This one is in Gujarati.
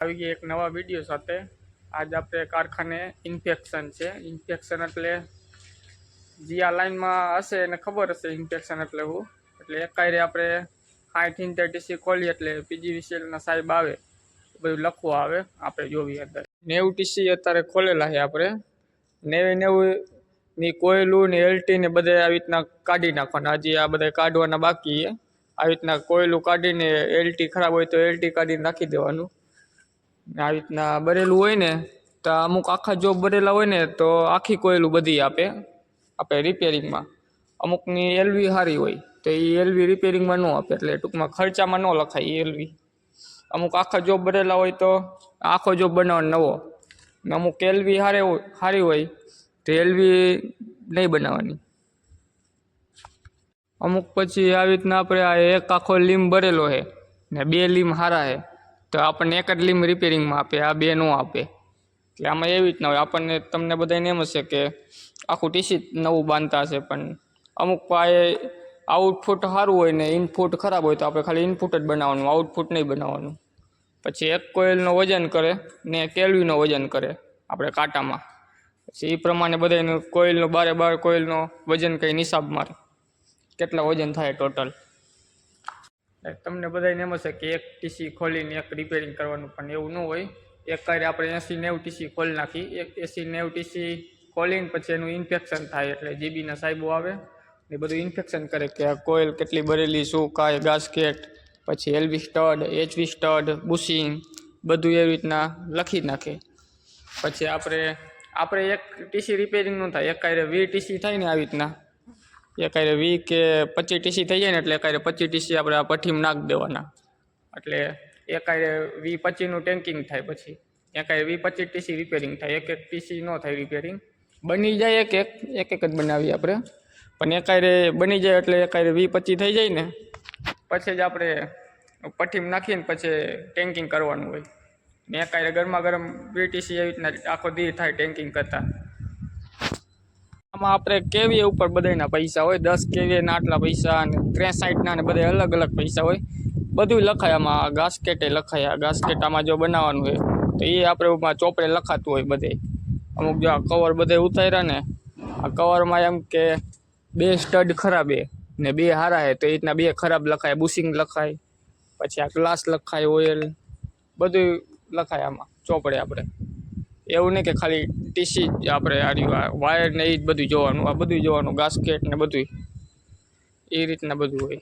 આવી ગઈ એક નવા વિડીયો સાથે। આજ આપણે કારખાને ઇન્ફેક્શન છે। ઇન્ફેક્શન એટલે જે આ લાઈનમાં હશે એને ખબર હશે ઇન્ફેક્શન એટલે હું, એટલે એકાયરે આપણે 60 ટીસી ખોલીએ એટલે પીજીવીસીએલના સાહેબ આવે બધું લખવું આવે, આપણે જોવી અંદર 90 ટીસી અત્યારે ખોલેલા છે આપણે। 90 ની કોયલું ને એલટી ને બધે આવી રીતના કાઢી નાખવાના। હજી આ બધા કાઢવાના બાકી છે। આવી રીતના કોયલું કાઢીને એલટી ખરાબ હોય તો એલટી કાઢીને નાખી દેવાનું। આવી રીતના બરેલું હોય ને તો અમુક આખા જોબ બરેલા હોય ને તો આખી કોયલું બધી આપે આપણે રિપેરિંગમાં। અમુકની એલવી સારી હોય તો એ એલવી રિપેરિંગમાં ન આપે, એટલે ટૂંકમાં ખર્ચામાં ન લખાય એલવી। અમુક આખા જોબ બરેલા હોય તો આખો જોબ બનાવવાનો નવો, ને અમુક એલવી સારી હોય તો એલવી નહીં બનાવવાની। અમુક પછી આવી રીતના આપણે આ એક આખો લીમ ભરેલો છે ને 2 લીમ સારા છે તો આપણને એક જ લીમ રિપેરિંગમાં આપે, આ 2 ન આપે। એટલે આમાં એવી રીતના હોય, આપણને તમને બધાને એમ હશે કે આખું ટીસી નવું બાંધતા હશે, પણ અમુક પાયે આઉટપુટ સારું હોય ને ઇનપુટ ખરાબ હોય તો આપણે ખાલી ઇનપુટ જ બનાવવાનું, આઉટપુટ નહીં બનાવવાનું। પછી એક કોઇલનો વજન કરે ને એક એલવીનો વજન કરે આપણે કાંટામાં, પછી એ પ્રમાણે બધાનું કોઇલનો 12 કોઇલનો વજન કંઈ નિશાબ મારે કેટલા વજન થાય ટોટલ। તમને બધાને એમ હશે કે એક ટીસી ખોલીને એક રિપેરિંગ કરવાનું, પણ એવું ન હોય। એક કાર્ય આપણે 80-90 ટીસી ખોલી નાખી, એક 80-90 ટીસી ખોલીને પછી એનું ઇન્ફેક્શન થાય, એટલે જીબીના સાહેબો આવે ને બધું ઇન્ફેક્શન કરે કે આ કોઇલ કેટલી ભરેલી, શું કાંઈ ગાસ્કેટ, પછી એલવી સ્ટડ, એચવી સ્ટડ, બુશિંગ બધું એવી રીતના લખી નાખે। પછી આપણે એક ટીસી રિપેરિંગ ન થાય, એક કાર્ય 20 ટીસી થાય ને આવી રીતના એકાયરે 20 કે 25 ટીસી થઈ જાય ને એટલે એકાયરે 25 ટીસી આપણે આ ભઠ્ઠીમાં નાખી દેવાના, એટલે એકાયરે 20-25નું ટેન્કિંગ થાય। પછી એકાયરે 20-25 ટીસી રિપેરિંગ થાય, એક ટીસી ન થાય રિપેરિંગ। બની જાય એક જ બનાવીએ આપણે, પણ એકાયરે બની જાય એટલે એકાયરે 20-25 થઈ જાય ને પછી જ આપણે ભઠ્ઠીમાં નાખીને પછી ટેન્કિંગ કરવાનું હોય ને એકાયરે ગરમા ગરમ 20 ટીસી એવી રીતના આખો દી થાય ટેન્કિંગ કરતાં। આમાં આપણે કેવીએ ઉપર બધાના પૈસા હોય, 10 કેવીએના આટલા પૈસા અને 63ના ને બધા અલગ અલગ પૈસા હોય, બધું લખાય। આમાં ગાસ્કેટે લખાય, ગાસ્કેટ આમાં જો બનાવવાનું હોય તો એ આપણે ચોપડે લખાતું હોય બધે। અમુક જો આ કવર બધે ઉતાર્યા ને આ કવરમાં એમ કે 2 સ્ટડ ખરાબ ને 2 સારા છે તો એ રીતના 2 ખરાબ લખાય, બુશિંગ લખાય, પછી આ ગ્લાસ લખાય, ઓઇલ બધું લખાય આમાં ચોપડે આપણે। એવું નહીં કે ખાલી ટીસી જ આપણે આ વાયર ને એ જ બધું જોવાનું, આ બધું જોવાનું, ગાસ્કેટ ને બધું એ રીતના બધું હોય।